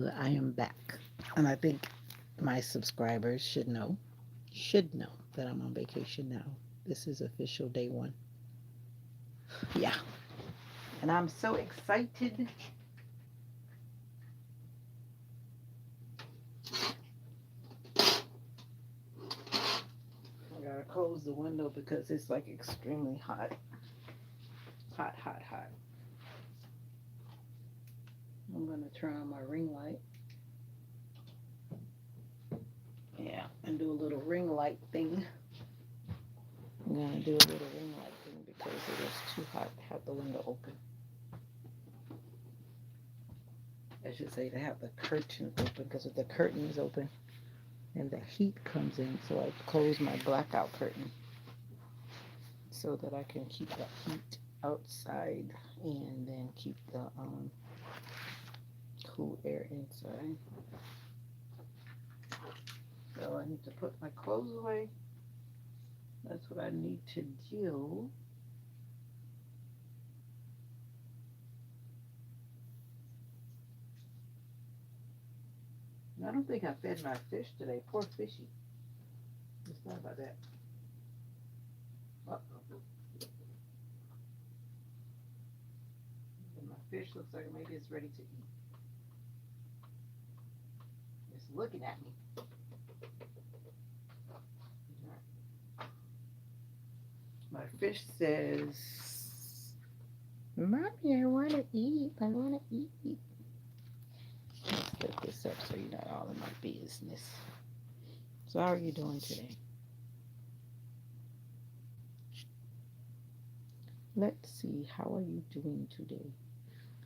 I am back. And I think my subscribers should know that I'm on vacation now. This is official day one. Yeah. And I'm so excited. I gotta close the window because it's like extremely hot. Hot, hot, hot. I'm gonna turn on my ring light. Yeah, and do a little ring light thing. I'm gonna do a little ring light thing because it is too hot to have the window open. I should say to have the curtain open because if the curtain is open and the heat comes in, so I close my blackout curtain so that I can keep the heat outside and then keep the cool air inside. So I need to put my clothes away. That's what I need to do. I don't think I fed my fish today. Poor fishy. Let's talk about that. Uh-oh. And my fish looks like maybe it's ready to eat. It's looking at me. My fish says, Mommy, I want to eat. I want to eat. Let's get this up so you're not all in my business. So, how are you doing today? Let's see. How are you doing today?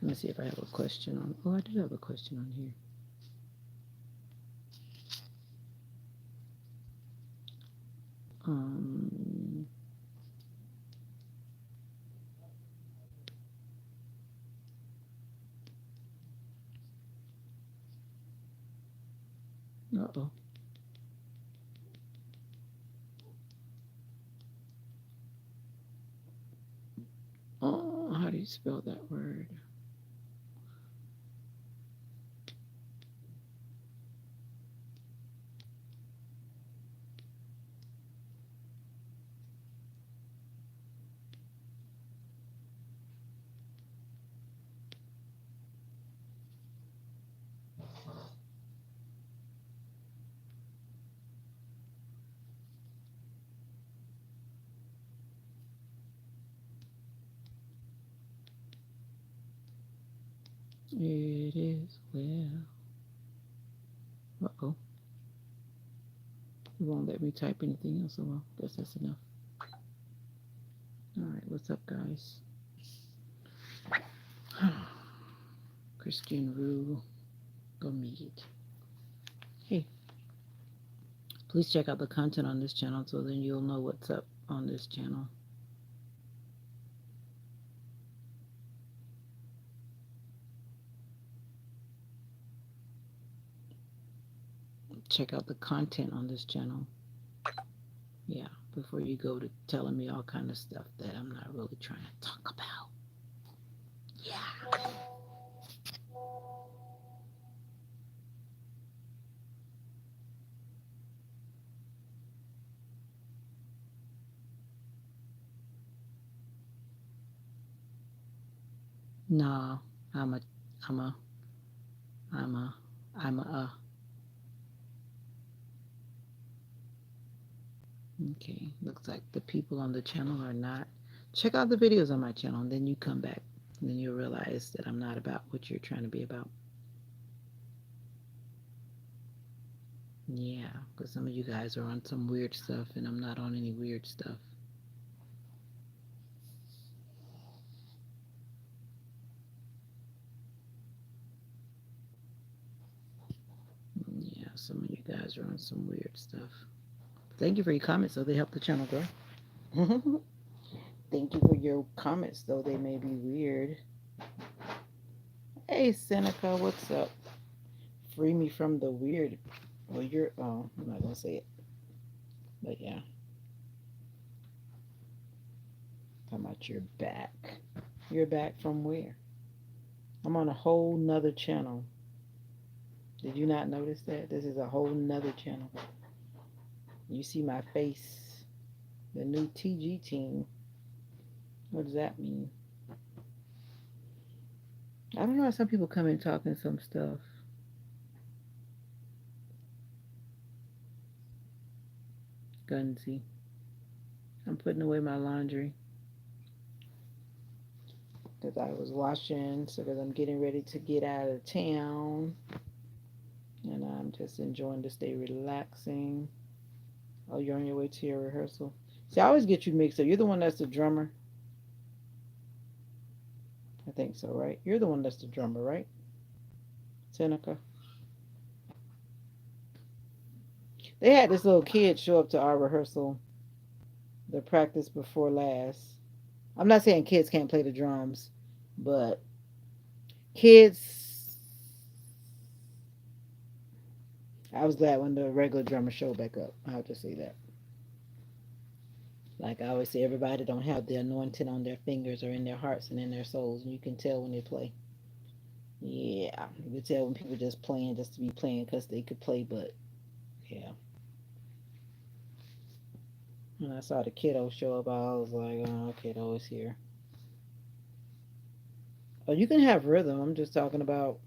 Let me see if I have a question on. Oh, I do have a question on here. Um. Uh oh. Oh, how do you spell that word? It is well. Uh oh. It won't let me type anything else. Oh well, guess that's enough. All right, what's up, guys? Christian Rue Gomid. Hey, please check out the content on this channel so then you'll know what's up on this channel. Check out the content on this channel. Yeah, before you go to telling me all kind of stuff that I'm not really trying to talk about. Yeah. No, I'm a, I'm a, I'm a, I'm a. Okay, looks like the people on the channel are not. Check out the videos on my channel, and then you come back, and then you'll realize that I'm not about what you're trying to be about. Yeah, because some of you guys are on some weird stuff, and I'm not on any weird stuff. Yeah, some of you guys are on some weird stuff. Thank you for your comments, though. They help the channel grow. Thank you for your comments, though they may be weird. Hey, Seneca, what's up? Free me from the weird. Well, you're. Oh, I'm not gonna say it, but yeah. Talking about your back. You're back from where? I'm on a whole nother channel. Did you not notice that? This is a whole nother channel. You see my face. The new TG team. What does that mean? I don't know. Some people come in talking some stuff. Gunsy. I'm putting away my laundry because I was washing, so because I'm getting ready to get out of town, and I'm just enjoying this day, relaxing. Oh, you're on your way to your rehearsal. See, I always get you mixed up. You're the one that's the drummer. I think so, right? You're the one that's the drummer, right? Seneca. They had this little kid show up to our rehearsal, the practice before last. I'm not saying kids can't play the drums, but kids. I was glad when the regular drummer showed back up. I'll just say that. Like I always say, everybody don't have the anointing on their fingers or in their hearts and in their souls, and you can tell when they play. Yeah, you can tell when people just playing just to be playing because they could play, but yeah. When I saw the kiddo show up, I was like, oh, kiddo is here. Oh, you can have rhythm. I'm just talking about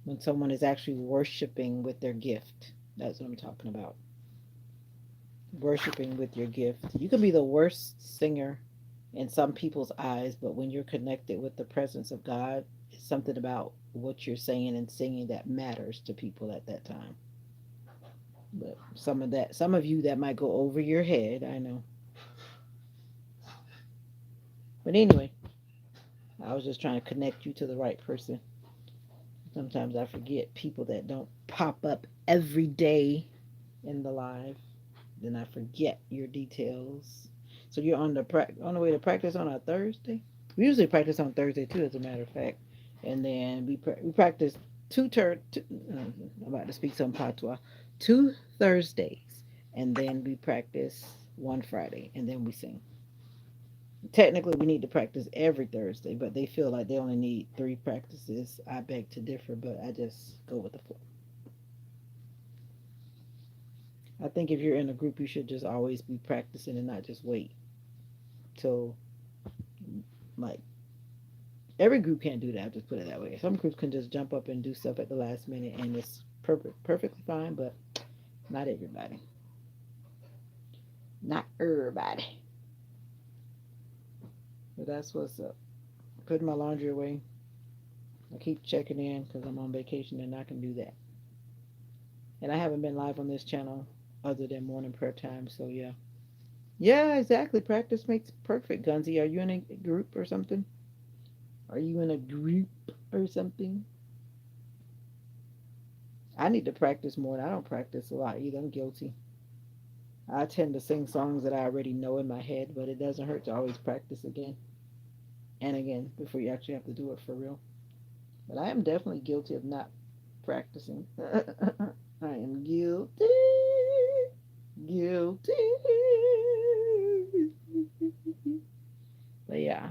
when someone is actually worshiping with their gift. That's what I'm talking about. Worshiping with your gift. You can be the worst singer in some people's eyes, but when you're connected with the presence of God, it's something about what you're saying and singing that matters to people at that time. But some of you that might go over your head, I know. But anyway, I was just trying to connect you to the right person. Sometimes I forget people that don't pop up every day in the live. Then I forget your details. So you're on the way to practice on a Thursday. We usually practice on Thursday too, as a matter of fact. And then we practice I'm about to speak some patois. 2 Thursdays, and then we practice one Friday, and then we sing. Technically, we need to practice every Thursday, but they feel like they only need 3 practices. I beg to differ, but I just go with the flow. I think if you're in a group, you should just always be practicing and not just wait till, like, every group can't do that. I'll just put it that way. Some groups can just jump up and do stuff at the last minute, and it's perfectly fine, but not everybody. Not everybody. But that's what's up. Putting my laundry away. I keep checking in because I'm on vacation and I can do that. And I haven't been live on this channel other than morning prayer time, so yeah. Yeah, exactly. Practice makes perfect, Gunzy. Are you in a group or something? Are you in a group or something? I need to practice more. I don't practice a lot either. I'm guilty. I tend to sing songs that I already know in my head, but it doesn't hurt to always practice again and again before you actually have to do it for real. But I am definitely guilty of not practicing. I am guilty. Guilty. But yeah.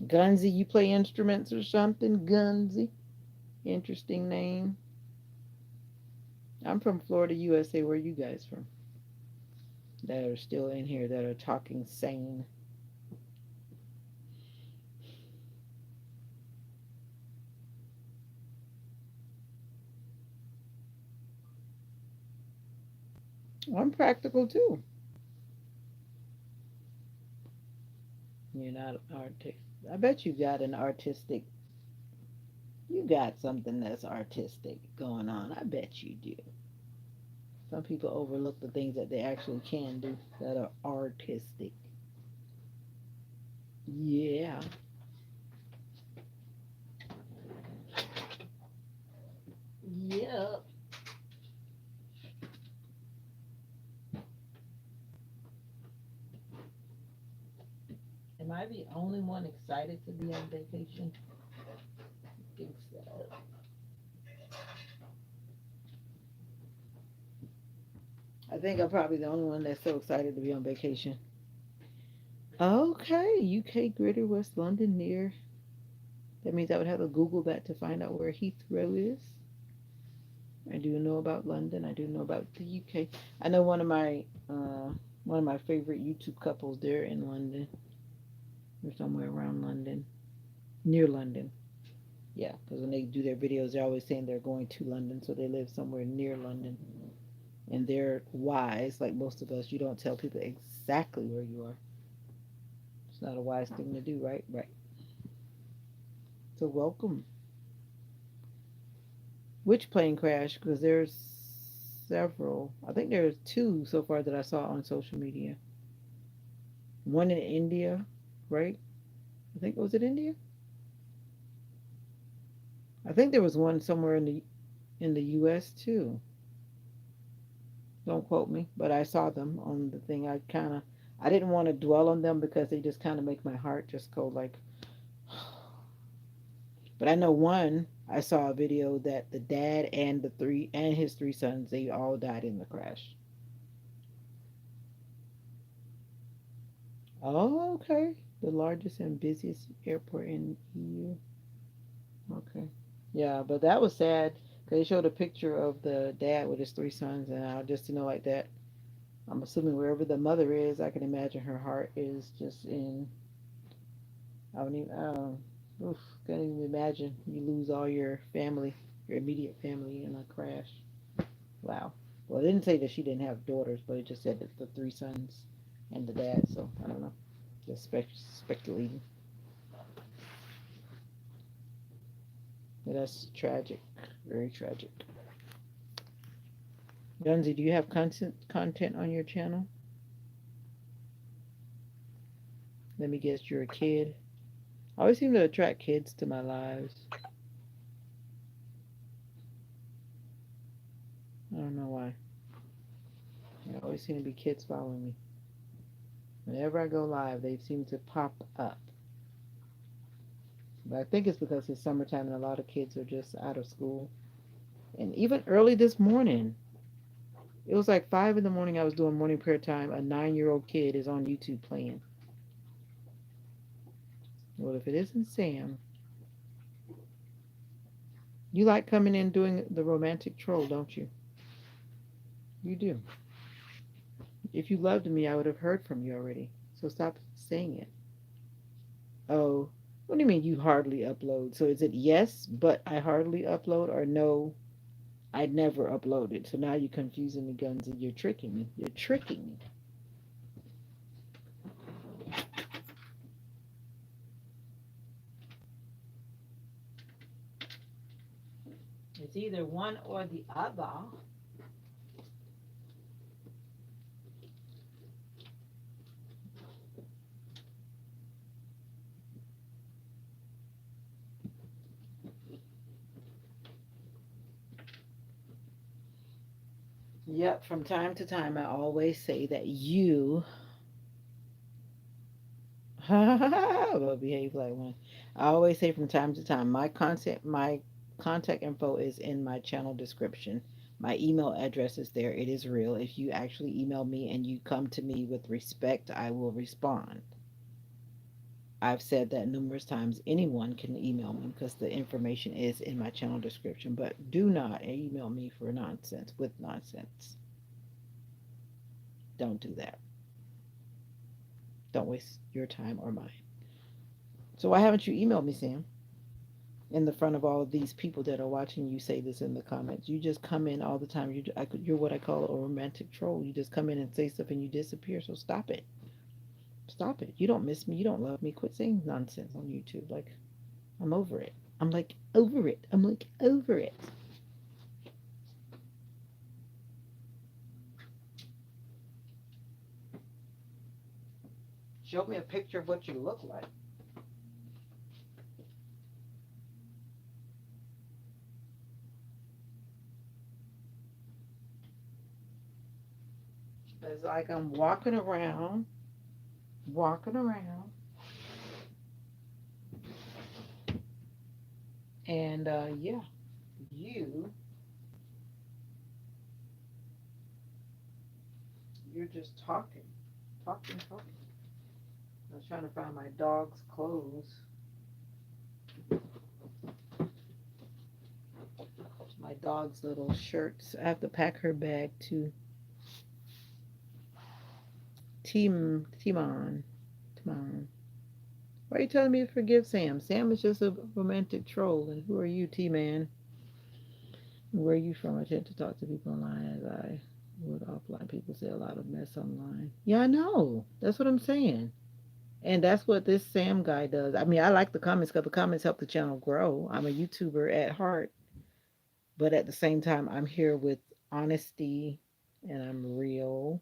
Gunsy, you play instruments or something? Gunsy. Interesting name. I'm from Florida, USA. Where are you guys from? That are still in here that are talking sane. I'm practical too. You're not artistic. I bet you got an artistic. You got something that's artistic going on. I bet you do. Some people overlook the things that they actually can do that are artistic. Yeah. Yeah. Am I the only one excited to be on vacation? I think so. I think I'm probably the only one that's so excited to be on vacation. Okay, UK Greater West London near. That means I would have to Google that to find out where Heathrow is. I do know about London. I do know about the UK. I know one of my favorite YouTube couples. They're in London. They're somewhere around London, near London. Yeah, because when they do their videos, they're always saying they're going to London, so they live somewhere near London. And they're wise, like most of us. You don't tell people exactly where you are. It's not a wise thing to do, right? Right. So welcome. Which plane crash? Because there's several. I think there's two so far that I saw on social media. One in India, right? I think was it India? I think there was one somewhere in the U.S. too. Don't quote me, but I saw them on the thing. I didn't want to dwell on them because they just kind of make my heart just go like. But I know one. I saw a video that the dad and his three sons, they all died in the crash. Oh, okay. The largest and busiest airport in EU. Okay. Yeah, but that was sad because they showed a picture of the dad with his three sons, and I just like that. I'm assuming wherever the mother is, I can imagine her heart is just in. I don't even. Oof, can't even imagine you lose all your family, your immediate family in a crash. Wow. Well, it didn't say that she didn't have daughters, but it just said that the three sons and the dad. So I don't know. Just speculating. But that's tragic. Very tragic. Gunzi, do you have content on your channel? Let me guess, you're a kid. I always seem to attract kids to my lives. I don't know why. There always seem to be kids following me. Whenever I go live, they seem to pop up. But I think it's because it's summertime and a lot of kids are just out of school. And even early this morning, it was like 5 in the morning. I was doing morning prayer time. A 9-year-old kid is on YouTube playing. Well, if it isn't Sam, you like coming in doing the romantic troll, don't you? You do. If you loved me, I would have heard from you already. So stop saying it. Oh, what do you mean you hardly upload? So is it yes, but I hardly upload, or no, I never uploaded? So now you're confusing the guns and you're tricking me. You're tricking me. It's either one or the other. Yep, from time to time, I always say that you will behave like one. I always say from time to time, my contact info is in my channel description. My email address is there. It is real. If you actually email me and you come to me with respect, I will respond. I've said that numerous times. Anyone can email me because the information is in my channel description. But do not email me for nonsense with nonsense. Don't do that. Don't waste your time or mine. So why haven't you emailed me, Sam? In the front of all of these people that are watching you say this in the comments. You just come in all the time. You're what I call a romantic troll. You just come in and say stuff and you disappear. So stop it. Stop it. You don't miss me. You don't love me. Quit saying nonsense on YouTube. Like, I'm over it. I'm like over it. I'm like over it. Show me a picture of what you look like. It's like I'm walking around, and yeah, you, you're just talking, talking, talking. I was trying to find my dog's clothes. My dog's little shirts. I have to pack her bag too. Timon. Timon. Why are you telling me to forgive Sam? Sam is just a romantic troll. And who are you, T-Man? Where are you from? I tend to talk to people online as I would offline. People say a lot of mess online. Yeah, I know. That's what I'm saying. And that's what this Sam guy does. I mean, I like the comments because the comments help the channel grow. I'm a YouTuber at heart, but at the same time, I'm here with honesty and I'm real.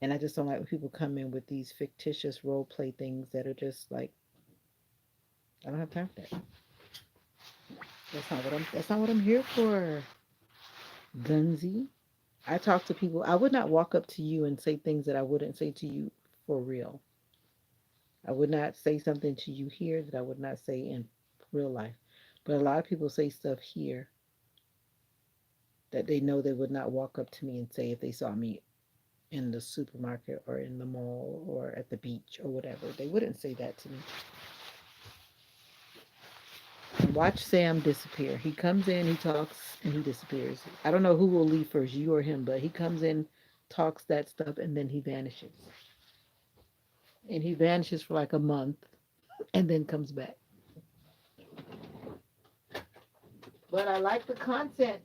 And I just don't like when people come in with these fictitious role play things that are just like, I don't have time for that. That's not what I'm here for. Gunsy. I talk to people. I would not walk up to you and say things that I wouldn't say to you for real. I would not say something to you here that I would not say in real life. But a lot of people say stuff here that they know they would not walk up to me and say if they saw me in the supermarket or in the mall or at the beach or whatever. They wouldn't say that to me. And watch Sam disappear. He comes in, he talks, and he disappears. I don't know who will leave first, you or him, but he comes in, talks that stuff, and then he vanishes. And he vanishes for like a month and then comes back. But I like the content.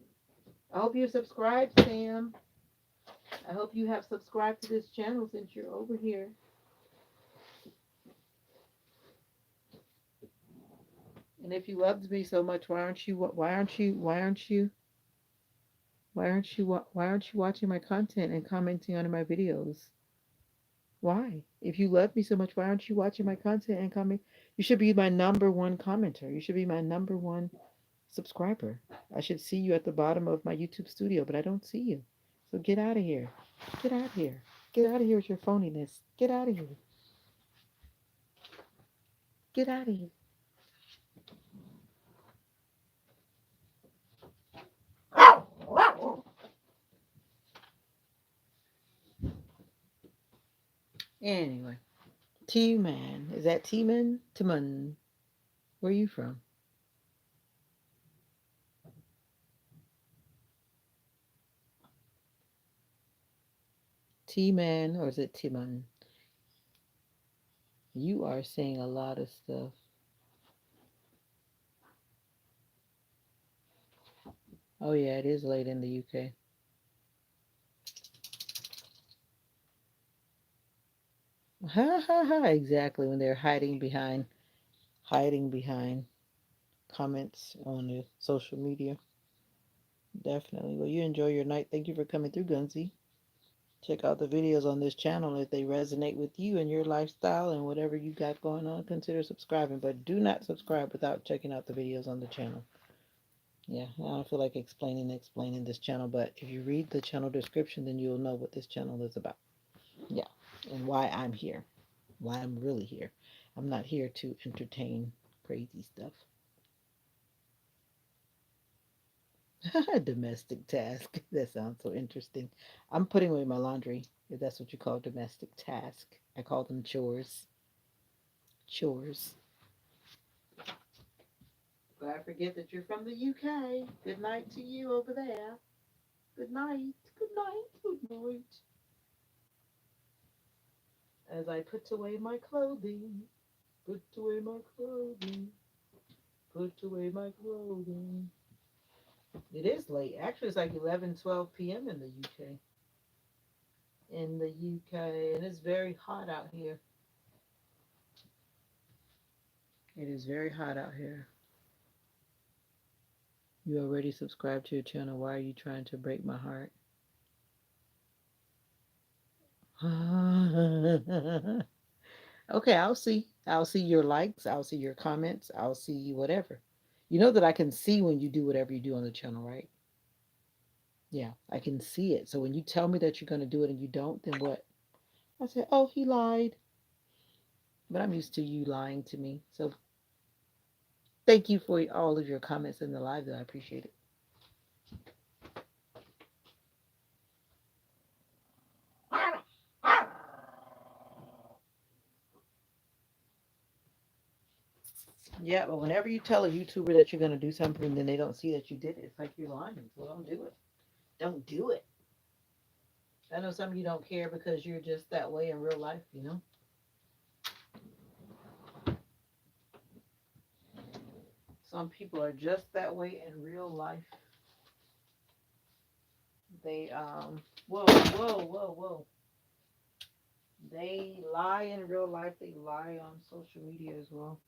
I hope you subscribe, Sam. I hope you have subscribed to this channel since you're over here. And if you loved me so much, why aren't you watching my content and commenting on my videos? Why? If you love me so much, why aren't you watching my content and comment? You should be my number one commenter. You should be my number one subscriber. I should see you at the bottom of my YouTube studio, but I don't see you. So get out of here. Get out of here. Get out of here with your phoniness. Get out of here. Get out of here. Anyway, T-Man. Is that T-Man? Timon. Where are you from? T-Man or is it Timon? You are saying a lot of stuff. Oh yeah, it is late in the UK. Ha ha ha! Exactly when they're hiding behind comments on the social media. Definitely. Well, you enjoy your night. Thank you for coming through, Gunsy. Check out the videos on this channel if they resonate with you and your lifestyle and whatever you got going on. Consider subscribing, but do not subscribe without checking out the videos on the channel. Yeah, I don't feel like explaining this channel, but if you read the channel description, then you'll know what this channel is about. Yeah, and why I'm here, why I'm really here. I'm not here to entertain crazy stuff. Domestic task. That sounds so interesting. I'm putting away my laundry, if that's what you call domestic task. I call them chores. Chores. But I forget that you're from the UK. Good night to you over there. Good night. Good night. Good night. As I put away my clothing. Put away my clothing. Put away my clothing. It is late. Actually, it's like 11:12 p.m. in the UK. In the UK. And it's very hot out here. It is very hot out here. You already subscribed to your channel. Why are you trying to break my heart? Okay, I'll see. I'll see your likes. I'll see your comments. I'll see whatever. You know that I can see when you do whatever you do on the channel, right? Yeah, I can see it. So when you tell me that you're going to do it and you don't, then what? I say, oh, he lied. But I'm used to you lying to me. So thank you for all of your comments in the live, though. I appreciate it. Yeah, but whenever you tell a YouTuber that you're going to do something and then they don't see that you did it, it's like you're lying. So don't do it. Don't do it. I know some of you don't care because you're just that way in real life, you know? Some people are just that way in real life. They, whoa, whoa, whoa, whoa. They lie in real life. They lie on social media as well.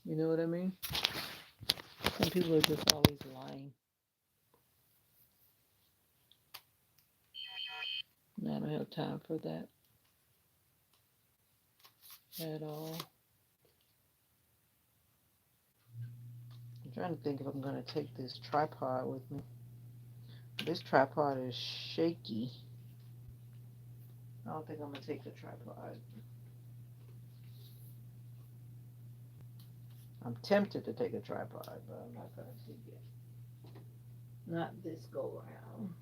You know what I mean? Some people are just always lying. And I don't have time for that at all. I'm trying to think if I'm going to take this tripod with me. This tripod is shaky. I don't think I'm going to take the tripod. I'm tempted to take a tripod, but I'm not going to take it. Not this go around.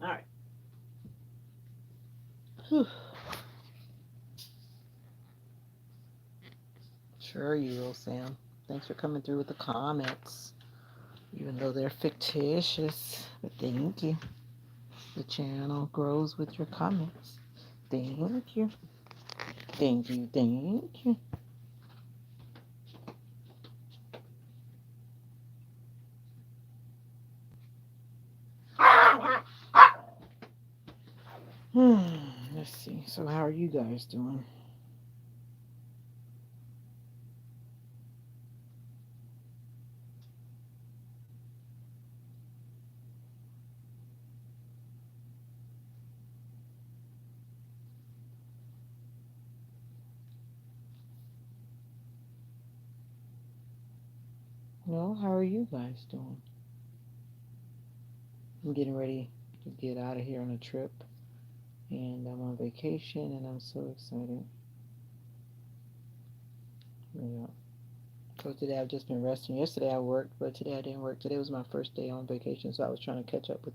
All right. Whew. Sure you will, Sam. Thanks for coming through with the comments, even though they're fictitious. But thank you. The channel grows with your comments. Thank you. Thank you. Thank you. Let's see. So how are you guys doing? Well, how are you guys doing? I'm getting ready to get out of here on a trip, and I'm on vacation, and I'm so excited. Yeah. So today I've just been resting. Yesterday I worked, but today I didn't work. Today was my first day on vacation, so I was trying to catch up with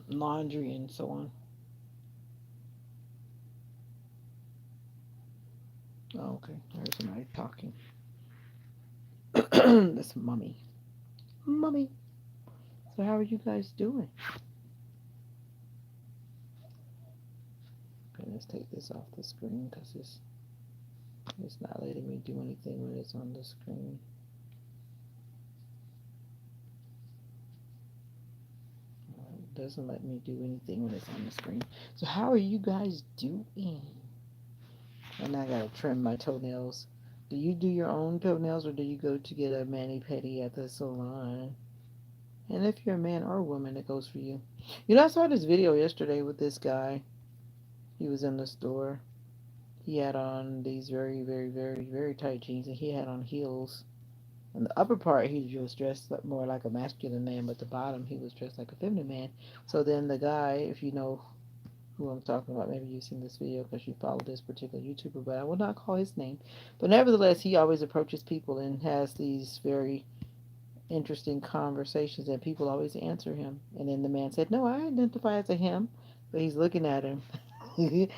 laundry and so on. Oh, okay. There's somebody talking. That's mommy. Mommy. So how are you guys doing? Okay, let's take this off the screen because it's not letting me do anything when it's on the screen. It doesn't let me do anything when it's on the screen. So how are you guys doing? And I gotta trim my toenails. Do you do your own toenails or do you go to get a mani-pedi at the salon? And if you're a man or a woman, it goes for you. You know, I saw this video yesterday with this guy. He was in the store. He had on these very, very, very, very tight jeans, and he had on heels. In the upper part, he was dressed more like a masculine man, but the bottom, he was dressed like a feminine man. So then the guy, if you know who I'm talking about, maybe you've seen this video because you follow this particular YouTuber, but I will not call his name. But nevertheless, he always approaches people and has these very interesting conversations, and people always answer him. And then the man said, "No, I identify as a him," but he's looking at him. He's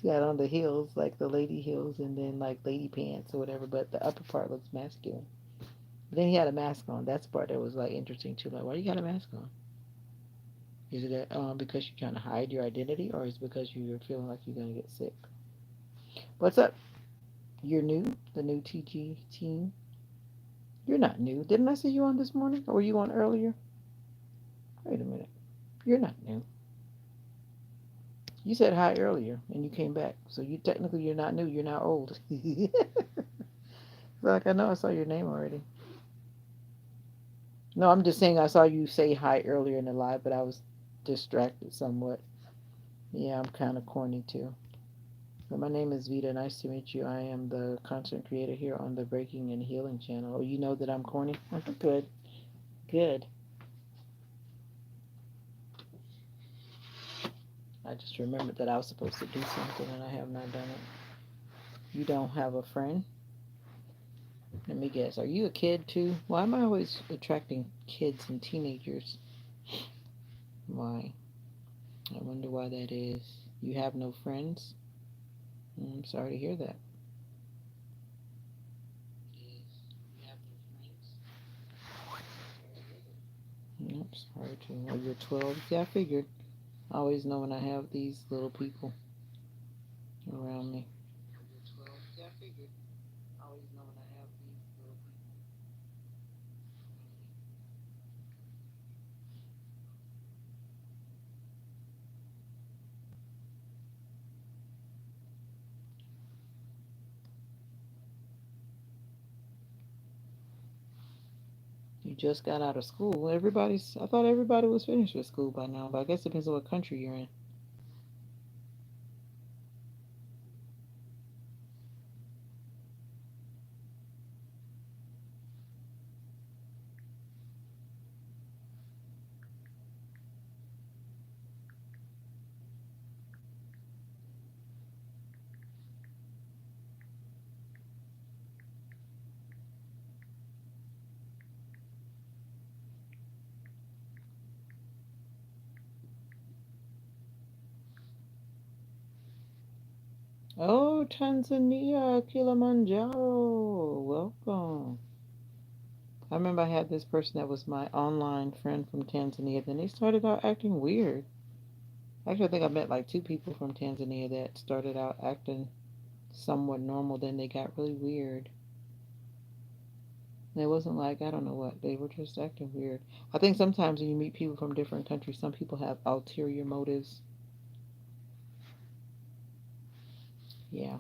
got on the heels, like the lady heels, and then like lady pants or whatever, but the upper part looks masculine. But then he had a mask on. That's the part that was like interesting too. Like, why you got a mask on? Is it because you're trying to hide your identity, or is it because you're feeling like you're gonna get sick? What's up? You're new, the new TG team. You're not new. Didn't I see you on this morning, or were you on earlier? Wait a minute. You're not new. You said hi earlier, and you came back. So you technically you're not new. You're not old. Like I know I saw your name already. No, I'm just saying I saw you say hi earlier in the live, but I was distracted somewhat. Yeah, I'm kind of corny too. But my name is Vita. Nice to meet you. I am the content creator here on the Breaking and Healing channel. Oh, you know that I'm corny? Good. Good. I just remembered that I was supposed to do something and I have not done it. You don't have a friend? Let me guess. Are you a kid too? Why am I always attracting kids and teenagers? Why? I wonder why that is. You have no friends? I'm sorry to hear that. Nope, sorry to. Oh, you're 12? Yeah, I figured. I always know when I have these little people around me. You just got out of school. I thought everybody was finished with school by now, but I guess it depends on what country you're in. Oh, Tanzania, Kilimanjaro. Welcome. I remember I had this person that was my online friend from Tanzania. Then they started out acting weird. Actually, I think I met like two people from Tanzania that started out acting somewhat normal. Then they got really weird. And it wasn't like, I don't know what, they were just acting weird. I think sometimes when you meet people from different countries, some people have ulterior motives. Yeah.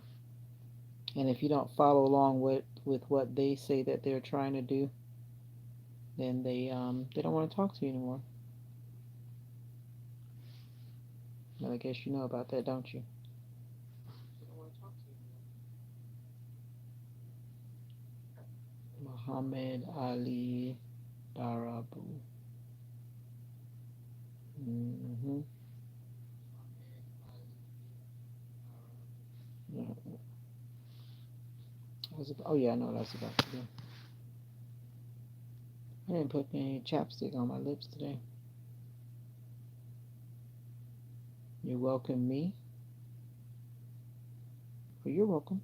And if you don't follow along with what they say that they're trying to do, then they don't want to talk to you anymore. But I guess you know about that, don't you? Muhammad Ali Darabu. Mm-hmm. Yeah. Oh yeah, I know what I was about to do. I didn't put any chapstick on my lips today. You welcome me? Well, you're welcome.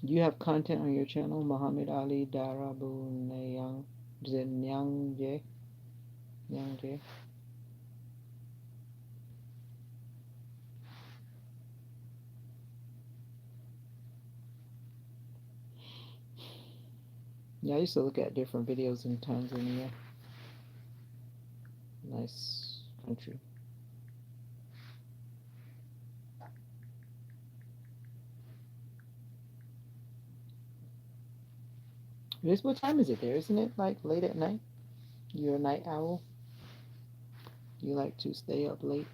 You have content on your channel, Muhammad Ali Darabu Nyang. Is it Nyang J? Nyang J? Yeah, I used to look at different videos in Tanzania. Nice country. What time is it there? Isn't it like late at night? You're a night owl? You like to stay up late?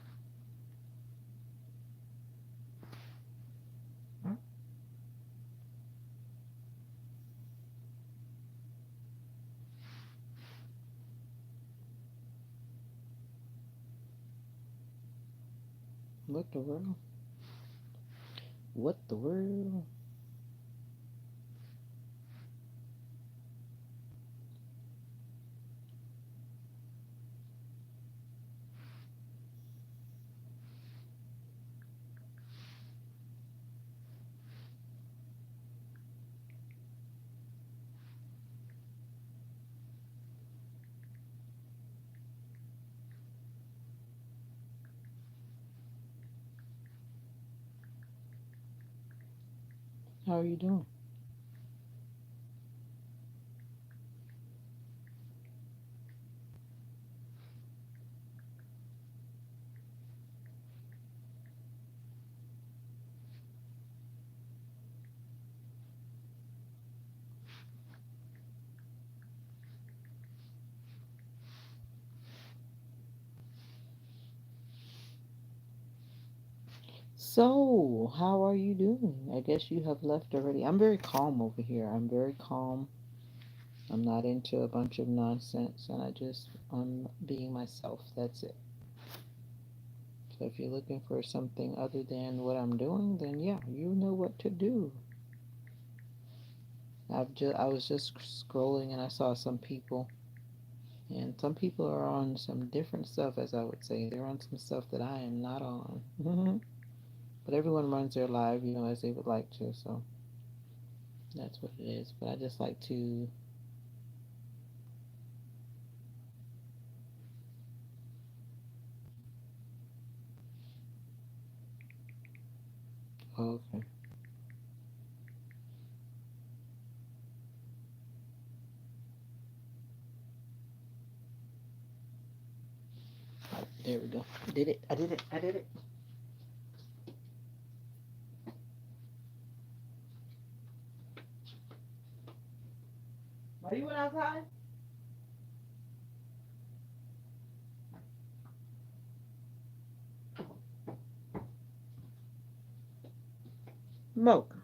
What the world? What the world? How are you doing? So, how are you doing? I guess you have left already. I'm very calm over here. I'm very calm. I'm not into a bunch of nonsense, and I'm being myself. That's it. So if you're looking for something other than what I'm doing, then yeah, you know what to do. I was just scrolling and I saw some people, and some people are on some different stuff, as I would say. They're on some stuff that I am not on. But everyone runs their life, as they would like to. So that's what it is. But I just like to. Oh, okay. There we go. I did it. I did it. I did it. Are you went outside? Mocha.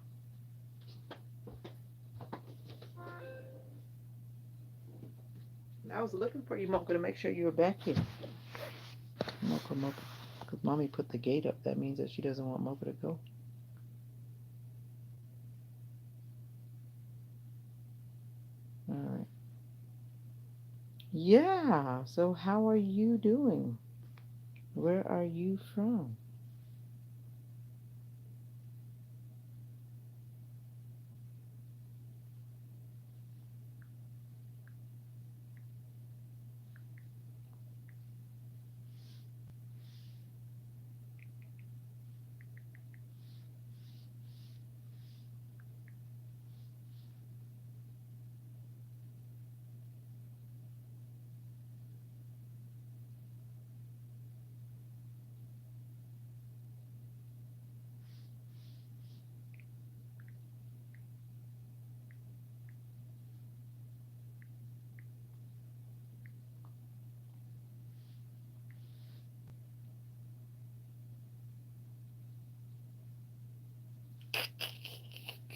I was looking for you, Mocha, to make sure you were back here. Mocha, Mocha. Because mommy put the gate up. That means that she doesn't want Mocha to go. All right. Yeah. So how are you doing? Where are you from?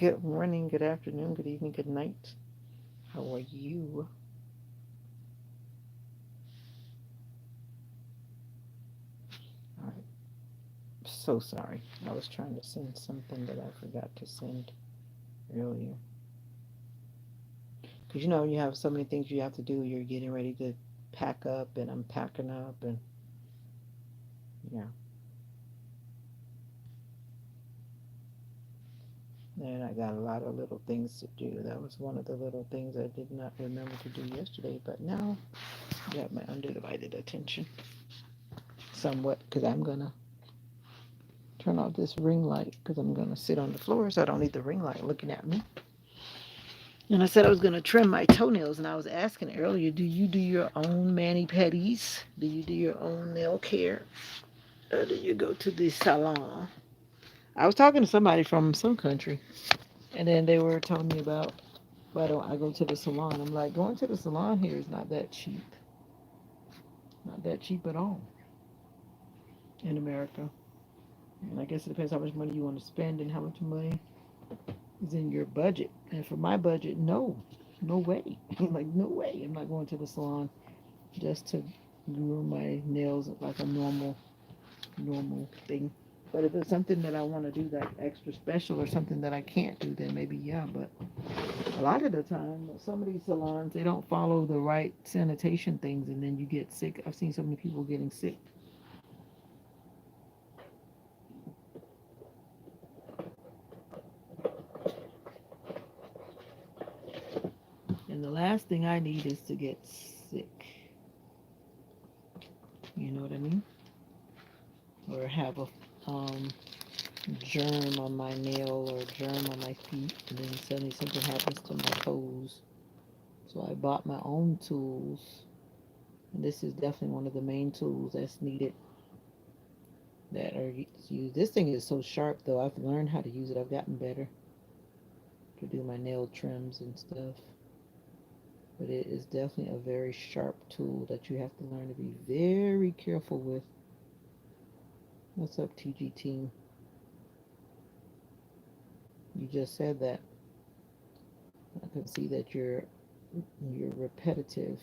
Good morning, good afternoon, good evening, good night. How are you? All right. So sorry. I was trying to send something that I forgot to send earlier. Because you have so many things you have to do. You're getting ready to pack up, and I'm packing up, and yeah. And I got a lot of little things to do. That was one of the little things I did not remember to do yesterday, but now I got my undivided attention somewhat because I'm going to turn off this ring light because I'm going to sit on the floor so I don't need the ring light looking at me. And I said I was going to trim my toenails, and I was asking earlier, do you do your own mani-pedis? Do you do your own nail care? Or do you go to the salon? I was talking to somebody from some country, and then they were telling me about why don't I go to the salon. I'm like, going to the salon here is not that cheap. Not that cheap at all in America. And I guess it depends how much money you want to spend and how much money is in your budget. And for my budget, no. No way. Like, no way. I'm not going to the salon just to groom my nails like a normal thing. But if it's something that I want to do that extra special or something that I can't do, then maybe yeah. But a lot of the time, some of these salons, they don't follow the right sanitation things, and then you get sick. I've seen so many people getting sick. And the last thing I need is to get sick. You know what I mean? Or have a um, germ on my nail or germ on my feet, and then suddenly something happens to my toes. So I bought my own tools, and this is definitely one of the main tools that's needed that are used. This thing is so sharp, though. I've learned how to use it. I've gotten better to do my nail trims and stuff. But it is definitely a very sharp tool that you have to learn to be very careful with. What's up, TG team? You just said that. I can see that you're repetitive.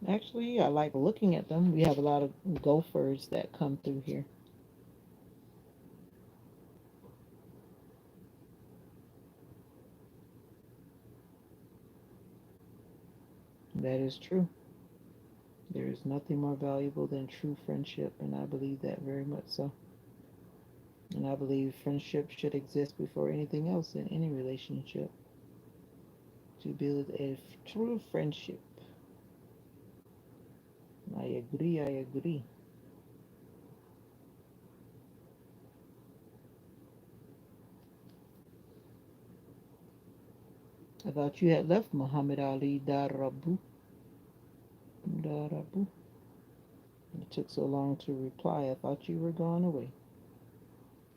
Actually, I like looking at them. We have a lot of gophers that come through here. That is true. There is nothing more valuable than true friendship, and I believe that very much so. And I believe friendship should exist before anything else in any relationship. To build a true friendship. I agree, I agree. I thought you had left Muhammad Ali Darabu. Darabu. It took so long to reply. I thought you were gone away.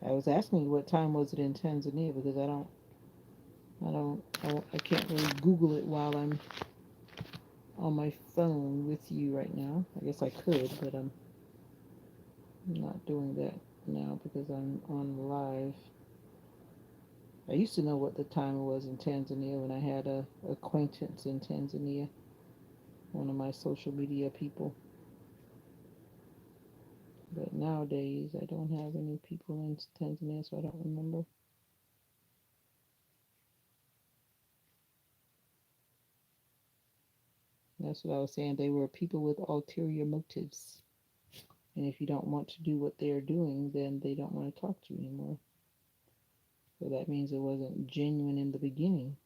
I was asking you what time was it in Tanzania because I can't really Google it while I'm on my phone with you right now. I guess I could, but I'm not doing that now because I'm on live. I used to know what the time was in Tanzania when I had a acquaintance in Tanzania, one of my social media people. But nowadays, I don't have any people in Tanzania, so I don't remember. That's what I was saying. They were people with ulterior motives. And if you don't want to do what they're doing, then they don't want to talk to you anymore. So that means it wasn't genuine in the beginning.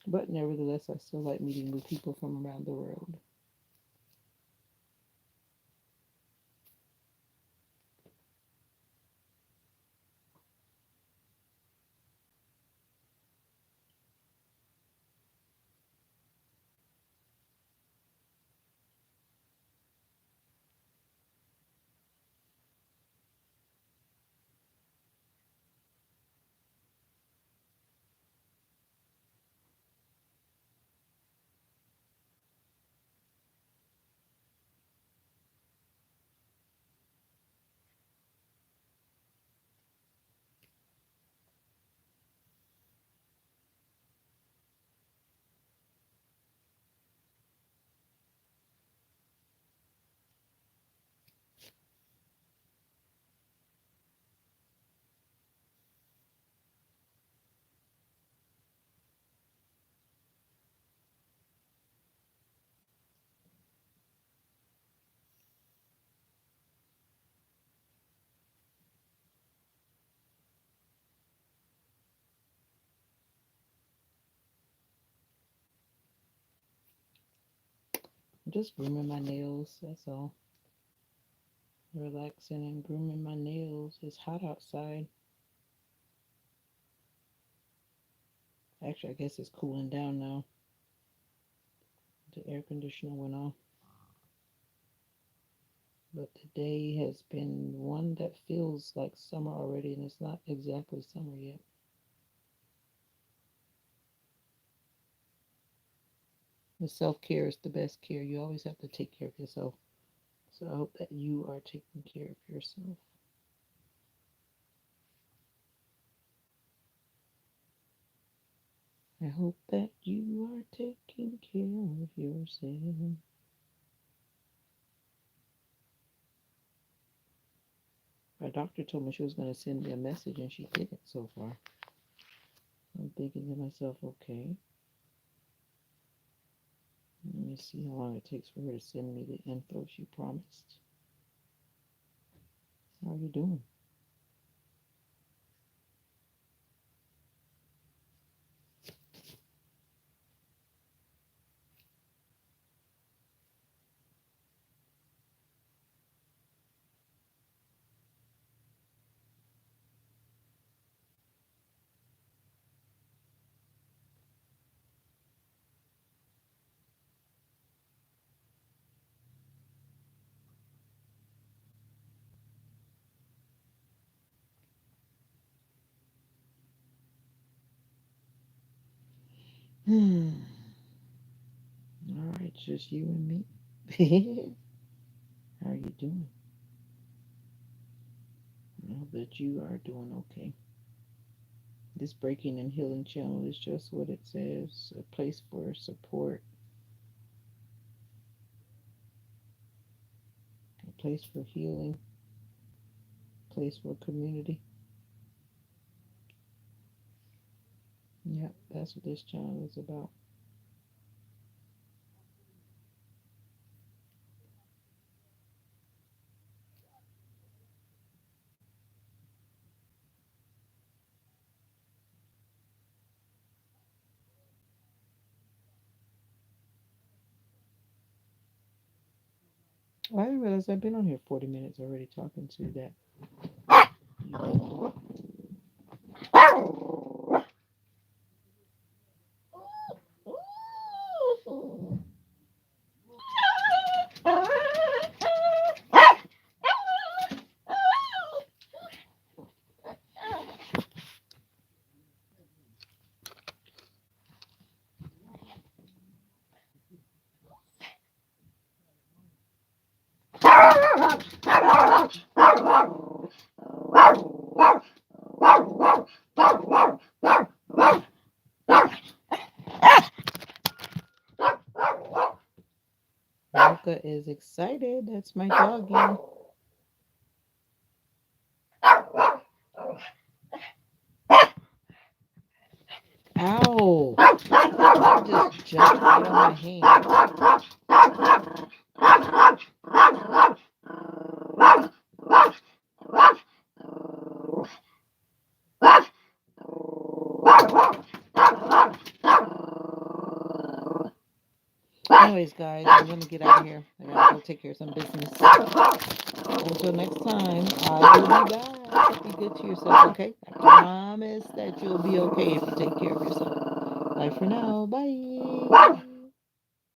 But nevertheless, I still like meeting with people from around the world. I'm just grooming my nails, that's all. Relaxing and grooming my nails. It's hot outside. Actually, I guess it's cooling down now. The air conditioner went off. But today has been one that feels like summer already, and it's not exactly summer yet. The self care is the best care. You always have to take care of yourself. So I hope that you are taking care of yourself. I hope that you are taking care of yourself. My doctor told me she was going to send me a message, and she didn't so far. I'm thinking to myself, okay, let me see how long it takes for her to send me the info she promised. How are you doing? Hmm. All right, just you and me. How are you doing? Know that you are doing okay. This breaking and healing channel is just what it says, a place for support, a place for healing, a place for community. Yep, that's what this channel is about. Oh, I didn't realize I've been on here 40 minutes already talking to that. Mocha is excited. That's my doggy. Ow! You just jumped right on my hand. Anyways, guys, I'm gonna get out of here. I gotta go take care of some business. Until next time, I will be back. Be good to yourself, okay? I promise that you'll be okay if you take care of yourself. Bye for now. Bye.